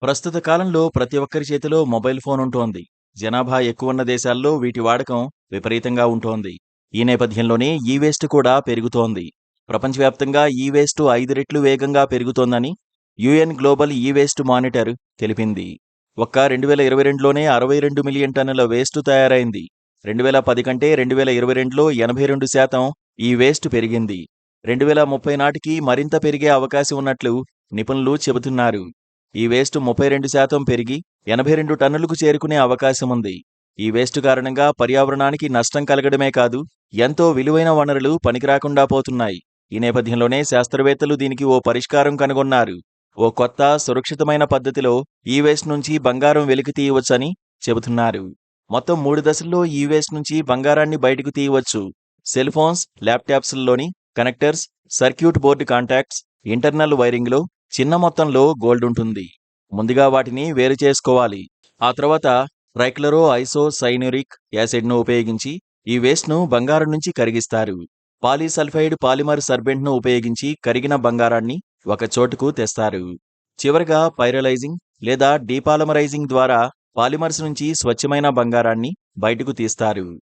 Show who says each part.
Speaker 1: ప్రస్తుత కాలంలో ప్రతి ఒక్కరి చేతిలో మొబైల్ ఫోన్ ఉంటోంది. జనాభా ఎక్కువున్న దేశాల్లో వీటి వాడకం విపరీతంగా ఉంటోంది. ఈ నేపథ్యంలోనే ఈ వేస్ట్ కూడా పెరుగుతోంది. ప్రపంచవ్యాప్తంగా ఈ వేస్ట్ 5 రెట్లు వేగంగా పెరుగుతోందని యుఎన్ గ్లోబల్ ఈ వేస్ట్ మానిటర్ తెలిపింది. ఒక్క 2022లోనే 62 మిలియన్ టన్నుల వేస్ట్ తయారైంది. 2010 కంటే 2022లో 82% ఈ వేస్ట్ పెరిగింది. 2030 నాటికి మరింత పెరిగే అవకాశం ఉన్నట్లు నిపుణులు చెబుతున్నారు. ఈ వేస్ట్ 32% పెరిగి 82 టన్నులకు చేరుకునే అవకాశముంది. ఈ వేస్ట్ కారణంగా పర్యావరణానికి నష్టం కలగడమే కాదు, ఎంతో విలువైన వనరులు పనికిరాకుండా పోతున్నాయి. ఈ నేపథ్యంలోనే శాస్త్రవేత్తలు దీనికి ఓ పరిష్కారం కనుగొన్నారు. ఓ కొత్త, సురక్షితమైన పద్ధతిలో ఈ వేస్ట్ నుంచి బంగారం వెలికి తీయవచ్చని చెబుతున్నారు. మొత్తం 3 దశల్లో ఈ వేస్ట్ నుంచి బంగారాన్ని బయటకు తీయవచ్చు. సెల్ ఫోన్స్, ల్యాప్టాప్స్లోని connectors, circuit board contacts, internal వైరింగ్లో చిన్న మొత్తంలో గోల్డ్ ఉంటుంది. ముందుగా వాటిని వేరు చేసుకోవాలి. ఆ తర్వాత ట్రైక్లరో ఐసో సైనూరిక్ యాసిడ్ను ఉపయోగించి ఈ వేస్ట్ను బంగారం నుంచి కరిగిస్తారు. పాలీసల్ఫైడ్ పాలిమర్ సర్బెంట్ను ఉపయోగించి కరిగిన బంగారాన్ని ఒక చోటుకు తెస్తారు. చివరగా పైరలైజింగ్ లేదా డీపాలిమరైజింగ్ ద్వారా పాలిమర్స్ నుంచి స్వచ్ఛమైన బంగారాన్ని బయటకు తీస్తారు.